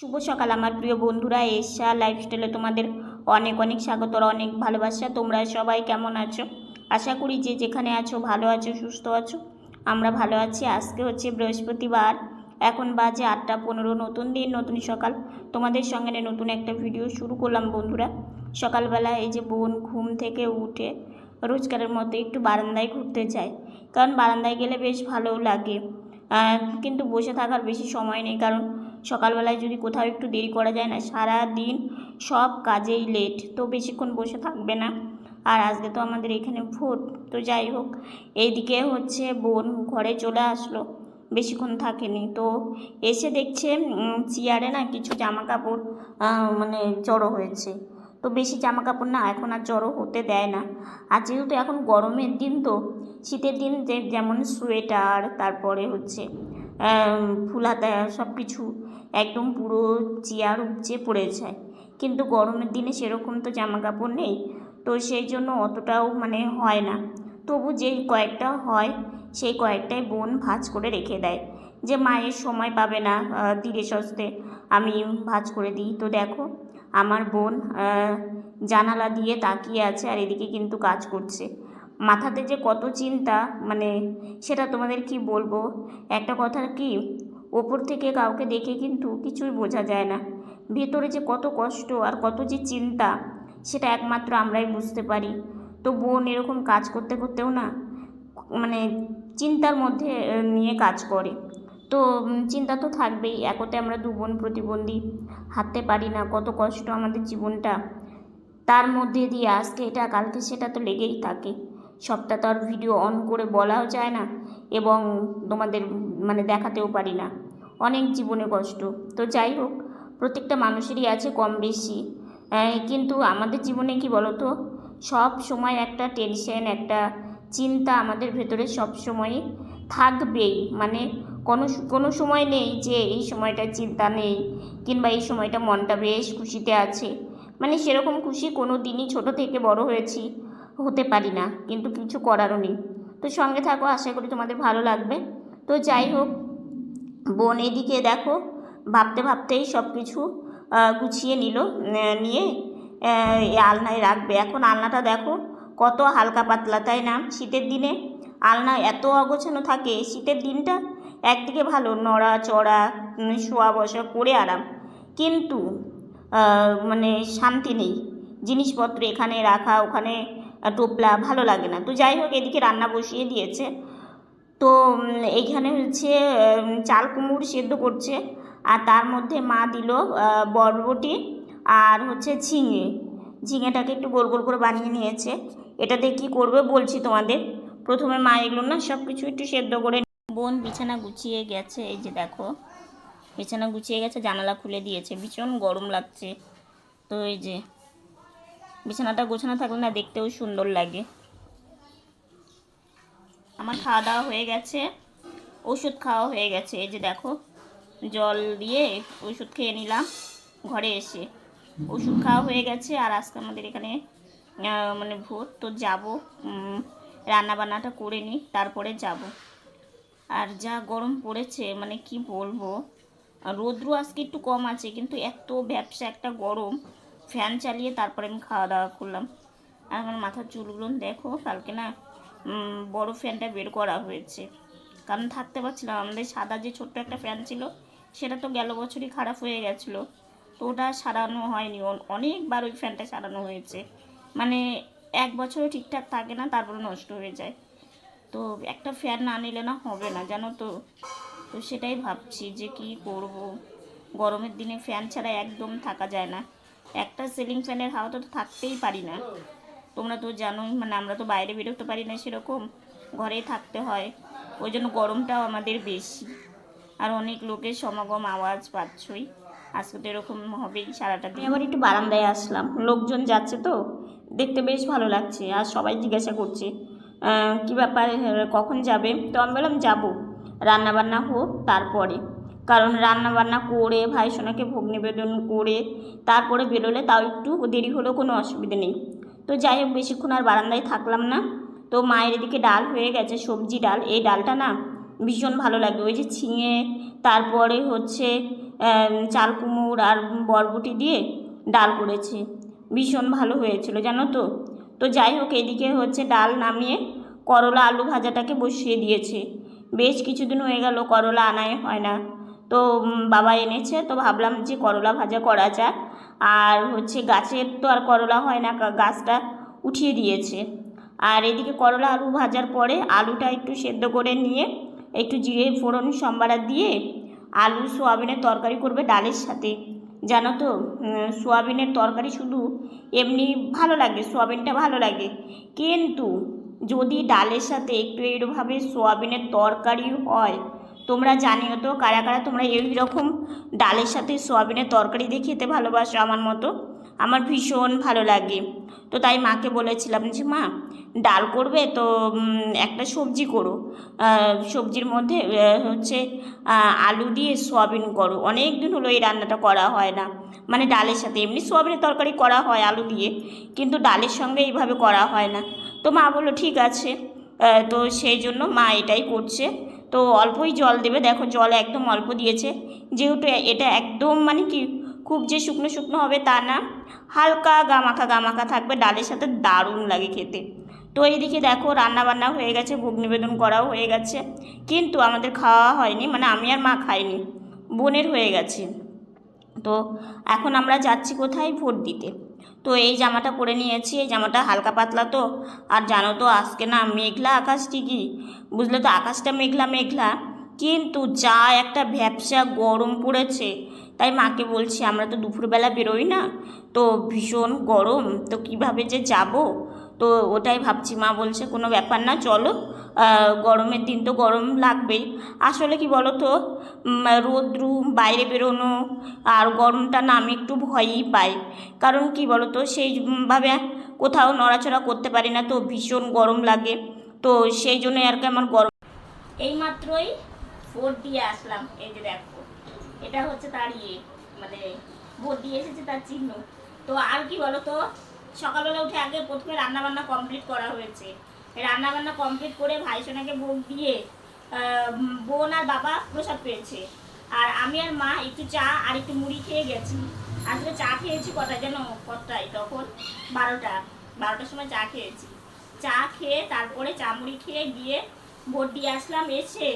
শুভ সকাল আমার প্রিয় বন্ধুরা, এশা লাইফস্টাইলে তোমাদের অনেক অনেক স্বাগত, অনেক ভালোবাসা। তোমরা সবাই কেমন আছো? আশা করি যে যেখানে আছো ভালো আছো, সুস্থ আছো। আমরা ভালো আছি। আজকে হচ্ছে বৃহস্পতিবার, এখন বাজে 8:15। নতুন দিন, নতুন সকাল, তোমাদের সঙ্গে নতুন একটা ভিডিও শুরু করলাম বন্ধুরা। সকালবেলা এই যে বোন ঘুম থেকে উঠে রোজকারের মতো একটু বারান্দায় ঘুরতে যায়, কারণ বারান্দায় গেলে বেশ ভালোও লাগে। কিন্তু বসে থাকার বেশি সময় নেই, কারণ সকালবেলায় যদি কোথাও একটু দেরি করা যায় না, সারা দিন সব কাজেই লেট, তো বেশিক্ষণ বসে থাকবে না। আর আজকে তো আমাদের এখানে ভোট, তো যাই হোক, এইদিকে হচ্ছে বোন ঘরে চলে আসলো, বেশিক্ষণ থাকেনি। তো এসে দেখছে চেয়ারে না কিছু জামা কাপড় মানে জড়ো হয়েছে। তো বেশি জামা কাপড় না এখন আর জড়ো হতে দেয় না। আর যেহেতু এখন গরমের দিন, তো শীতের দিন যেমন সোয়েটার, তারপরে হচ্ছে ফুলাতা, সব কিছু একদম পুরো চেয়ার উপচে পড়ে যায়। কিন্তু গরমের দিনে সেরকম তো জামা কাপড় নেই, তো সেই জন্য অতটাও মানে হয় না। তবু যেই কয়েকটা হয় সেই কয়েকটাই বোন ভাঁজ করে রেখে দেয়, যে মায়ের সময় পাবে না ধীরে সস্তে আমি ভাঁজ করে দিই। তো দেখো আমার বোন জানালা দিয়ে তাকিয়ে আছে, আর এদিকে কিন্তু কাজ করছে। মাথাতে যে কত চিন্তা, মানে সেটা তোমাদের কি বলবো। একটা কথা কি, ওপর থেকে কাউকে দেখে কিন্তু কিছুই বোঝা যায় না, ভেতরে যে কত কষ্ট আর কত যে চিন্তা, সেটা একমাত্র আমরাই বুঝতে পারি। তো বোন এরকম কাজ করতে করতেও না মানে চিন্তার মধ্যে নিয়ে কাজ করে। তো চিন্তা তো থাকবেই, একতে আমরা দু বোন প্রতিবন্ধী, হাঁটতে পারি না, কত কষ্ট আমাদের জীবনটা। তার মধ্যে দিয়ে আজকে এটা কালকে সেটা তো লেগেই থাকে। সবটা তো আর ভিডিও অন করে বলাও যায় না, এবং তোমাদের মানে দেখাতেও পারি না। অনেক জীবনে কষ্ট। তো যাই হোক, প্রত্যেকটা মানুষেরই আছে কম বেশি, কিন্তু আমাদের জীবনে কি বলো তো, সব সময় একটা টেনশন, একটা চিন্তা আমাদের ভেতরে সব সময়ই থাকবেই। মানে কোনো কোনো সময় নেই যে এই সময়টা চিন্তা নেই, কিংবা এই সময়টা মনটা বেশ খুশিতে আছে। মানে সেরকম খুশি কোনো দিনই ছোটো থেকে বড় হয়েছি হতে পারি না, কিন্তু কিছু করারও নেই। তো সঙ্গে থাকো, আশা করি তোমাদের ভালো লাগবে। তো যাই হোক, বোন এদিকে দেখো ভাবতে ভাবতেই সব কিছু গুছিয়ে নিল, নিয়ে আলনায় রাখবে। এখন আলনাটা দেখো কত হালকা পাতলা, তাই না? শীতের দিনে আলনা এত অগোছানো থাকে, শীতের দিনটা একদিকে ভালো, নড়া চড়া শোয়া বসা করে আরাম, কিন্তু মানে শান্তি নেই। জিনিসপত্র এখানে রাখা, ওখানে টোপলা, ভালো লাগে না। তো যাই হোক, এদিকে রান্না বসিয়ে দিয়েছে। তো এইখানে হচ্ছে চাল কুমড়ো সেদ্ধ করছে, আর তার মধ্যে মা দিল বরবটি আর হচ্ছে ঝিঙেটাকে একটু গোল গোল করে বানিয়ে নিয়েছে। এটাতে কী করবে বলছি তোমাদের। প্রথমে মা এগুলো না সব কিছু একটু সেদ্ধ করে, বোন বিছানা গুছিয়ে গেছে, এই যে দেখো বিছানা গুছিয়ে গেছে, জানালা খুলে দিয়েছে, ভীষণ গরম লাগছে। তো এই যে বিছানাটা গোছানো থাকলে না দেখতেও সুন্দর লাগে। আমার খাওয়া দাওয়া হয়ে গেছে, ওষুধ খাওয়া হয়ে গেছে। এই যে দেখো জল দিয়ে ওষুধ খেয়ে নিলাম ঘরে এসে, ওষুধ খাওয়া হয়ে গেছে। আর আজকে আমাদের এখানে মানে ভোট, তো যাবো, রান্নাবান্নাটা করে নিই তারপরে যাব। আর যা গরম পড়েছে মানে কি বলবো, রৌদ্র আজকে একটু কম আছে, কিন্তু এত ব্যবসা একটা গরম, ফ্যান চালিয়ে তারপরে আমি খাওয়া দাওয়া করলাম। আর আমার মাথার চুলগুলো দেখো, কালকে না বড় ফ্যানটা বের করা হয়েছে, কারণ থাকতে পারছিলাম। আমাদের সাদা যে ছোট্ট একটা ফ্যান ছিল, সেটা তো গেল বছরই খারাপ হয়ে গেছিলো, তো ওটা সারানো হয়নি। অনেকবার ওই ফ্যানটা সারানো হয়েছে, মানে এক বছরও ঠিকঠাক থাকে না, তারপরে নষ্ট হয়ে যায়। তো একটা ফ্যান না নিলে না হবে না, জানো তো। তো সেটাই ভাবছি যে কি করব। গরমের দিনে ফ্যান ছাড়া একদম থাকা যায় না, একটা সিলিং ফ্যানের হাওয়াতে তো থাকতেই পারি না। তোমরা তো জানোই, মানে আমরা তো বাইরে বেরোতে পারি না সেরকম, ঘরেই থাকতে হয়। ওই জন্য গরমটাও আমাদের বেশি। আর অনেক লোকের সমাগম, আওয়াজ পাচ্ছই, আজকে তো এরকম হবেই সারাটা দিন। আবার একটু বারান্দায় আসলাম, লোকজন যাচ্ছে তো দেখতে বেশ ভালো লাগছে। আর সবাই জিজ্ঞাসা করছে কী ব্যাপার, কখন যাবে। তো আমি বললাম যাবো, রান্নাবান্না হোক তারপরে, কারণ রান্নাবান্না করে ভাই সোনাকে ভোগ নিবেদন করে তারপরে বেরোলে তাও একটু দেরি হলেও কোনো অসুবিধে নেই। তো যাই হোক, বেশিক্ষণ আর বারান্দায় থাকলাম না। তো মায়ের এদিকে ডাল হয়ে গেছে, সবজি ডাল। এই ডালটা না ভীষণ ভালো লাগে, ওই যে ঝিঙে, তারপরে হচ্ছে চাল কুমড় আর বরবটি দিয়ে ডাল করেছে, ভীষণ ভালো হয়েছিল জানো তো। তো যাই হোক, এদিকে হচ্ছে ডাল নামিয়ে করলা আলু ভাজাটাকে বসিয়ে দিয়েছে। বেশ কিছুদিন হয়ে গেল করলা আনাই হয় না, তো বাবা এনেছে, তো ভাবলাম যে করলা ভাজা করা যাক। আর হচ্ছে গাছের তো আর করলা হয় না, গাছটা উঠিয়ে দিয়েছে। আর এদিকে করলা আলু ভাজার পরে আলুটা একটু সেদ্ধ করে নিয়ে একটু জিরে ফোড়ন সম্বারা দিয়ে আলু সোয়াবিনের তরকারি করবে ডালের সাথে। জানো তো, সোয়াবিনের তরকারি শুধু এমনি ভালো লাগে, সোয়াবিনটা ভালো লাগে, কিন্তু যদি ডালের সাথে একটু এইরকমভাবে সোয়াবিনের তরকারি হয়, তোমরা জানিও তো কারা কারা তোমরা এই রকম ডালের সাথে সোয়াবিনের তরকারি দিয়ে খেতে ভালোবাসো আমার মতো। আমার ভীষণ ভালো লাগে। তো তাই মাকে বলেছিলাম যে মা, ডাল করবে তো একটা সবজি করো, সবজির মধ্যে হচ্ছে আলু দিয়ে সোয়াবিন করো। অনেক দিন হলো এই রান্নাটা করা হয় না, মানে ডালের সাথে এমনি সোয়াবিনের তরকারি করা হয় আলু দিয়ে, কিন্তু ডালের সঙ্গে এইভাবে করা হয় না। তো মা বললো ঠিক আছে, তো সেই জন্য মা এটাই করছে। তো অল্পই জল দেবে, দেখো জল একদম অল্প দিয়েছে, যেহেতু এটা একদম মানে কি খুব যে শুকনো শুকনো হবে তা না, হালকা গামাখা গামাখা থাকবে, ডালের সাথে দারুণ লাগে খেতে। তো এইদিকে দেখো রান্না বান্না হয়ে গেছে, ভোগ নিবেদন করাও হয়ে গেছে, কিন্তু আমাদের খাওয়া হয়নি, মানে আমি আর মা খাইনি, বোনের হয়ে গেছে। তো এখন আমরা যাচ্ছি কোথায়, ভোট দিতে। তো এই জামাটা পরে নিয়েছি, এই জামাটা হালকা পাতলা তো। আর জানো তো আজকে না মেঘলা আকাশ ঠিকই, বুঝলে তো, আকাশটা মেঘলা মেঘলা, কিন্তু যা একটা ভ্যাপসা গরম পড়েছে। তাই মাকে বলছি আমরা তো দুপুরবেলা বেরোই না, তো ভীষণ গরম, তো কিভাবে যে যাব, তো ওটাই ভাবছি। মা বলছে কোনো ব্যাপার না, চলো, গরমের দিন তো গরম লাগবেই। আসলে কি বলো তো, রোদ্রু বাইরে বেরোনো আর গরমটা না আমি একটু ভয়ই পাই, কারণ কি বলো তো সেইভাবে কোথাও নড়াচড়া করতে পারি না, তো ভীষণ গরম লাগে। তো সেই জন্য আর কি আমার গরম। এইমাত্রই ভোট দিয়ে আসলাম, এই যে দেখো এটা হচ্ছে তার মানে ভোট দিয়ে এসেছে তার চিহ্ন। তো আর কি বলো তো, সকালবেলা উঠে আগে প্রথমে রান্নাবান্না কমপ্লিট করা হয়েছে, রান্নাবান্না কমপ্লিট করে ভাইসোনাকে ভোগ দিয়ে বোন আর বাবা প্রসাদ পেয়েছে, আর আমি আর মা একটু চা আর একটু মুড়ি খেয়ে গেছি। আসলে চা খেয়েছি কটায় যেন, কটায় তখন 12টার সময় চা খেয়েছি। চা খেয়ে তারপরে চা মুড়ি খেয়ে গিয়ে ভোট দিয়ে আসলাম। এসে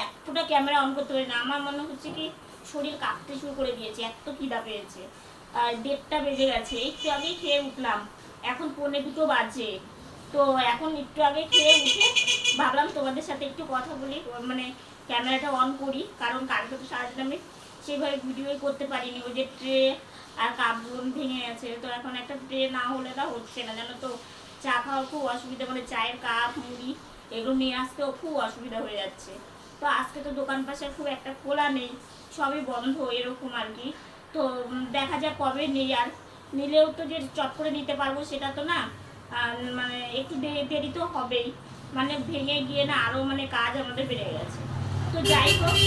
এক ফোঁটা ক্যামেরা অন করতে পারি না, আমার মনে হচ্ছে কি শরীর কাঁপতে শুরু করে দিয়েছে, এত খিদা পেয়েছে। 1:30টা বেজে গেছে, একটু আগেই খেয়ে উঠলাম, এখন 1:45 বাজে। তো এখন একটু আগে খেয়ে উঠে ভাবলাম তোমাদের সাথে একটু কথা বলি, মানে ক্যামেরাটা অন করি, কারণ কালকে তো সারাদিন আমি সেইভাবে ভিডিওই করতে পারিনি। ওই যে ট্রে আর কাপগুলো ভেঙে গেছে, তো এখন একটা ট্রে না হলে তা হচ্ছে না জানো তো। চা খাওয়ার খুব অসুবিধা, মানে চায়ের কাপ মুড়ি এগুলো নিয়ে আসতেও খুব অসুবিধা হয়ে যাচ্ছে। তো আজকে তো দোকান পাশে খুব একটা খোলা নেই, সবই বন্ধ এরকম আর কি। তো দেখা যাক কবে নেই, আর নিলেও তো যে চট করে নিতে পারবো সেটা তো না, মানে একটু দেরি তো হবেই, মানে ভেঙে গিয়ে না আরও মানে কাজ আমাদের বেড়ে গেছে। তো যাই হোক,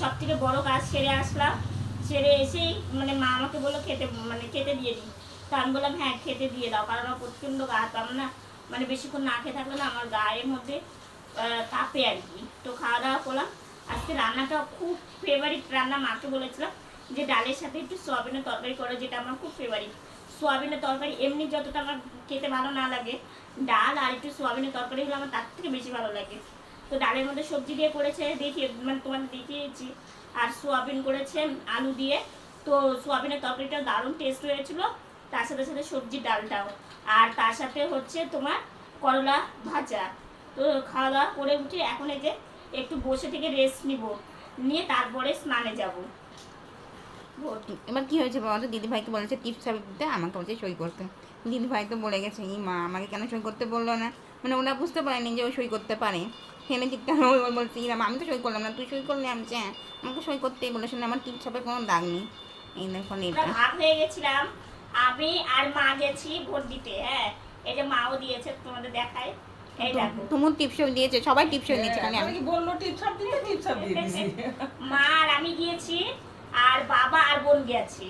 সব থেকে বড়ো কাজ সেরে আসলাম, সেরে এসেই মানে মা আমাকে বললো খেতে, মানে খেতে দিয়ে দিই। তো আমি বললাম হ্যাঁ খেতে দিয়ে দাও, কারণ আমার প্রচণ্ড গা, আমার না মানে বেশিক্ষণ না খেয়ে থাকলে না আমার গায়ের মধ্যে কাঁপে আর কি। তো খাওয়া দাওয়া করলাম। আজকে রান্নাটা খুব ফেভারিট রান্না, মাকে বলেছিলাম যে ডালের সাথে একটু সোয়াবিনের তরকারি করে, যেটা আমার খুব ফেভারিট। সোয়াবিনের তরকারি এমনি যতটা আমার খেতে ভালো না লাগে, ডাল আর একটু সোয়াবিনের তরকারি হলে আমার তার থেকে বেশি ভালো লাগে। তো ডালের মধ্যে সবজি দিয়ে করেছে, দেখিয়ে মানে তোমাদের দেখিয়েছি, আর সোয়াবিন করেছে আলু দিয়ে। তো সোয়াবিনের তরকারিটা দারুণ টেস্ট হয়েছিল, তার সাথে সাথে সবজির ডালটাও, আর তার সাথে হচ্ছে তোমার করলা ভাজা। তো খাওয়া দাওয়া করে উঠে এখন এই যে একটু বসে থেকে রেস্ট নিব, নিয়ে তারপরে স্নানে যাব। এবার কি হয়েছে বাবা, তো দিদিভাইকে বলেছে টিপস ছাবি দিতে, আমাকে বলছে সই করতে। দিদিভাই তো বলে গেছে, এই মা আমাকে কেন সই করতে বললো না, মানে ওরা বুঝতে পারেনি যে ও সই করতে পারে। হেনে চিৎকার বলছি, আমি তো সই করলাম না, তুই সই করলি, আমি হ্যাঁ আমাকে সই করতেই বলেছে, আমার টিপ ছাপের কোনো দাগ নেই। এই দেখুন এটা ভাগ হয়ে গেছিলাম, আমি আর মা গেছি ভোট দিতে। হ্যাঁ এই যে মাও দিয়েছে, তোমাদের দেখায়, এই দেখো তোমার টিপসই দিয়েছে, সবাই টিপসই নিয়েছে, খালি আমি বললো টিপসাপ দিতে টিপসাপ দিয়ে দিয়েছি। মা আর আমি গিয়েছি, আর বাবা আর বোন গেছে।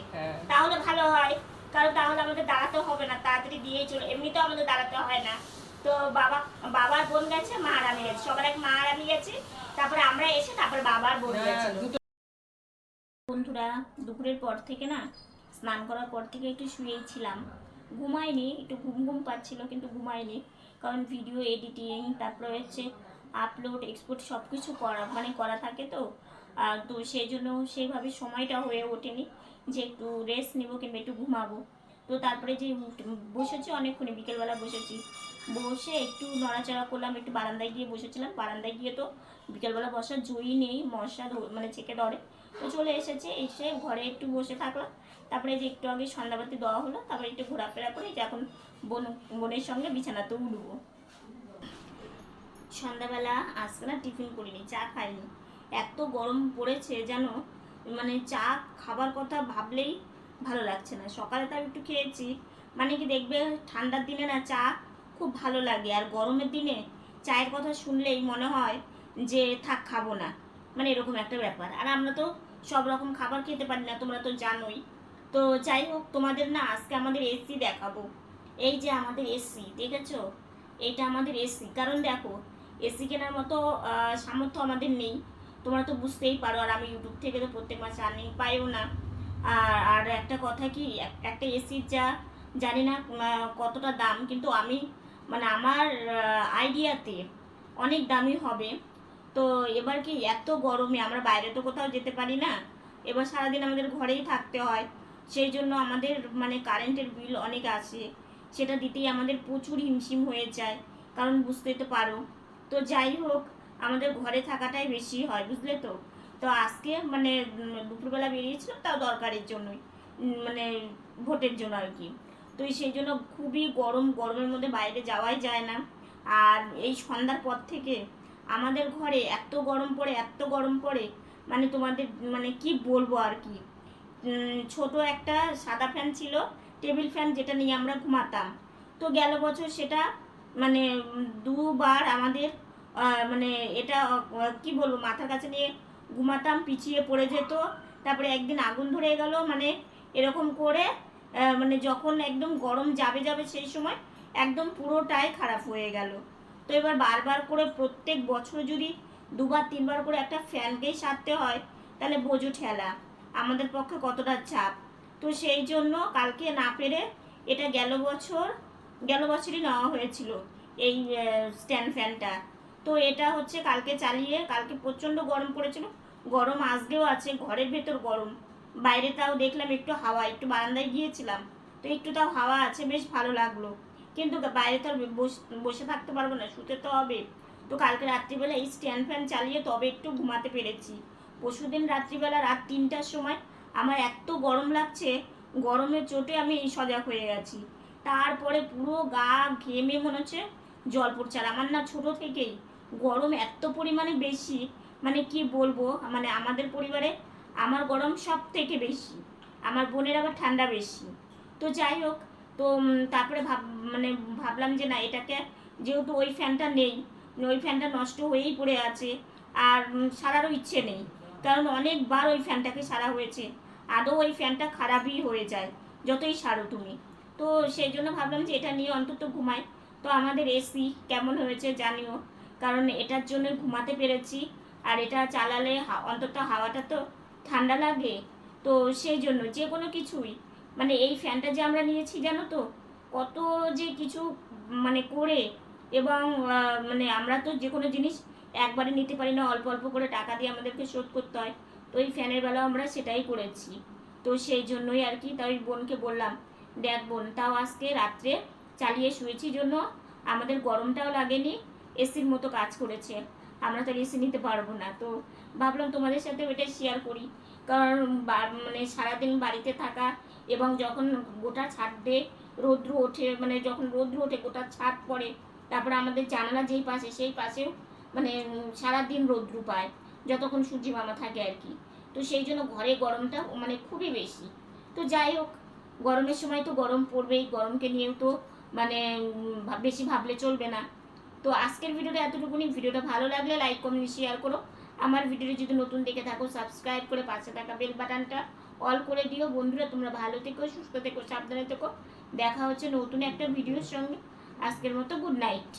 তাহলে ভালো হয়, কারণ তাহলে আমাদের দাঁড়াতে হবে না, তাড়াতাড়ি দিয়েই চলো, এমনিতেও আমাদের দাঁড়াতে হয় না। তো বাবা আর বোন গেছে, মা আর আমি গেছি, সবার এক মা আর আমি গেছি, তারপরে আমরা এসে তারপরে বাবা আর বোন গেছে। বন্ধুরা বন্ধুরা, দুপুরের পর থেকে না, স্নান করার পর থেকে একটু শুয়েই ছিলাম, ঘুমাইনি, একটু ঘুম ঘুম পাচ্ছিল কিন্তু ঘুমাইনি। কারণ ভিডিও এডিটিং, তারপরে হচ্ছে আপলোড এক্সপোর্ট সব কিছু করা থাকে তো। আর তো সেই জন্য সেইভাবে সময়টা হয়ে ওঠেনি যে একটু রেস্ট নেব কিংবা একটু ঘুমাবো। তো তারপরে যে বসেছি অনেকক্ষণ, বিকেলবেলা বসেছি, বসে একটু নড়াচড়া করলাম, একটু বারান্দায় গিয়ে বসেছিলাম। বারান্দায় গিয়ে তো বিকেলবেলা বসার জয়ই নেই, মশা মানে চেকে ধরে। তো চলে এসেছে, এসে ঘরে একটু বসে থাকলাম। তারপরে যে একটু আগে সন্ধ্যাবাতি দেওয়া হলো, তারপরে একটু ঘোরাফেরা করে যে এখন বোনের সঙ্গে বিছানাতে উঠবো। সন্ধ্যাবেলা আজকে না টিফিন করিনি, চা খাইনি, এত গরম পড়েছে যেন, মানে চা খাবার কথা ভাবলেই ভালো লাগছে না। সকালে তাও একটু খেয়েছি, মানে কি দেখবে ঠান্ডার দিনে না চা খুব ভালো লাগে, আর গরমের দিনে চায়ের কথা শুনলেই মনে হয় যে থাক খাবো না, মানে এরকম একটা ব্যাপার। আর আমরা তো সব রকম খাবার খেতে পারি না, তোমরা তো জানোই। তো যাই হোক, তোমাদের না আজকে আমাদের এসি দেখাবো। এই যে আমাদের এসি দেখেছো, এইটা আমাদের এসি। কারণ দেখো, এসি কেনার মতো সামর্থ্য আমাদের নেই, তোমরা তো বুঝতেই পারো। আর আমি ইউটিউব থেকে তো প্রত্যেক মাসে আর্নিং পাইও না। আর একটা কথা কি, একটা এসির যা জানি না কতটা দাম, কিন্তু আমি মানে আমার আইডিয়াতে অনেক দামি হবে। তো এবার কি, এত গরমে আমরা বাইরে তো কোথাও যেতে পারি না, এবার সারাদিন আমাদের ঘরেই থাকতে হয়। সেই জন্য আমাদের মানে কারেন্টের বিল অনেক আসে, সেটা দিতেই আমাদের প্রচুর হিমশিম হয়ে যায়, কারণ বুঝতেই তো পারো। তো যাই হোক, আমাদের ঘরে থাকাটাই বেশি হয়, বুঝলে তো। তো আজকে মানে দুপুরবেলা বেরিয়েছিলাম, তাও দরকারের জন্যই, মানে ভোটের জন্য আর কি। তো সেই জন্য খুবই গরম, গরমের মধ্যে বাইরে যাওয়াই যায় না। আর এই সন্ধ্যার পর থেকে আমাদের ঘরে এত গরম পড়ে, এত গরম পড়ে, মানে তোমাদের মানে কি বলবো আর কি। ছোট একটা সাদা ফ্যান ছিল, টেবিল ফ্যান, যেটা নিয়ে আমরা ঘুমাতাম। তো গেল বছর সেটা মানে দুবার আমাদের মানে এটা কি বলবো, মাথার কাছে নিয়ে ঘুমাতাম, পিছিয়ে পড়ে যেত। তারপরে একদিন আগুন ধরে গেল, মানে এরকম করে মানে যখন একদম গরম যাবে যাবে সেই সময় একদম পুরোটাই খারাপ হয়ে গেল। তো এবার বারবার করে প্রত্যেক বছর যদি দুবার তিনবার করে একটা ফ্যানকেই সারতে হয়, তাহলে বোঝো ঠেলা আমাদের পক্ষে কতটা চাপ। তো সেই জন্য কালকে না পেরে, এটা গেল বছরই নেওয়া হয়েছিল এই স্ট্যান্ড ফ্যানটা। তো এটা হচ্ছে কালকে চালিয়ে, কালকে প্রচণ্ড গরম পড়েছিল, গরম আজকেও আছে, ঘরের ভেতর গরম, বাইরে তাও দেখলাম একটু হাওয়া, একটু বারান্দায় গিয়েছিলাম তো একটু তাও হাওয়া আছে, বেশ ভালো লাগলো। কিন্তু বাইরে তো আর বসে থাকতে পারবো না, শুতে তো হবে। তো কালকে রাত্রিবেলা এই স্ট্যান্ড ফ্যান চালিয়ে তবে একটু ঘুমাতে পেরেছি। পরশুদিন রাত্রিবেলা রাত 3টার সময় আমার এত গরম লাগছে, গরমের চোটে আমি সজাগ হয়ে গেছি। তারপরে পুরো গা ঘেমে মনে হচ্ছে জল পড়ছে। আর আমার না ছোটো থেকেই গরম এত পরিমাণে বেশি, মানে কি বলবো, মানে আমাদের পরিবারে আমার গরম সব থেকে বেশি, আমার বোনের আবার ঠান্ডা বেশি। তো যাই হোক, তো তারপরে মানে ভাবলাম যে না, এটাকে যেহেতু ওই ফ্যানটা নেই, ওই ফ্যানটা নষ্ট হয়েই পড়ে আছে, আর সারারও ইচ্ছে নেই, কারণ অনেকবার ওই ফ্যানটাকে সারা হয়েছে, আদৌ ওই ফ্যানটা খারাপই হয়ে যায় যতই সারো তুমি। তো সেই জন্য ভাবলাম যে এটা নিয়ে অন্তত ঘুমাই। তো আমাদের এসি কেমন হয়েছে জানিও, কারণ এটার জন্য ঘুমাতে পেরেছি। আর এটা চালালে অন্তত হাওয়াটা তো ঠান্ডা লাগে। তো সেই জন্য যে কোনো কিছুই, মানে এই ফ্যানটা যে আমরা নিয়েছি জানো তো, কত যে কিছু মানে করে, এবং মানে আমরা তো যে কোনো জিনিস একবারে নিতে পারি না, অল্প অল্প করে টাকা দিয়ে আমাদেরকে শোধ করতে হয়। তো এই ফ্যানের বেলাও আমরা সেটাই করেছি। তো সেই জন্যই আর কি, তাই বোনকে বললাম, দেখ বোন, তাও আজকে রাত্রে চালিয়ে শুয়েছি জন্য আমাদের গরমটাও লাগেনি, এসির মতো কাজ করেছে। আমরা তো এসি নিতে পারবো না, তো ভাবলাম তোমাদের সাথে ওইটা শেয়ার করি। কারণ মানে সারাদিন বাড়িতে থাকা, এবং যখন গোটা ছাদে রৌদ্র ওঠে, মানে যখন রৌদ্র ওঠে গোটা ছাদ পড়ে, তারপরে আমাদের জানালা যেই পাশে সেই পাশেও মানে সারাদিন রৌদ্র পায়, যতক্ষণ সূর্যি মামা থাকে আর কি। তো সেই জন্য ঘরে গরমটা মানে খুবই বেশি। তো যাই হোক, গরমের সময় তো গরম পড়বেই, গরমকে নিয়েও তো মানে বেশি ভাবলে চলবে না। তো আজকের ভিডিওটা এতটুকুনি। ভিডিওটা ভালো লাগলে লাইক কমেন্ট শেয়ার করো। আমার ভিডিওটি যদি নতুন দেখে থাকো, সাবস্ক্রাইব করে পাশে থাকা বেল বাটনটা অল করে দিও। বন্ধুরা, তোমরা ভালো থেকো, সুস্থ থেকো, সাবধানে থেকো। দেখা হচ্ছে নতুন একটা ভিডিওর সঙ্গে। আজকের মতো গুড নাইট।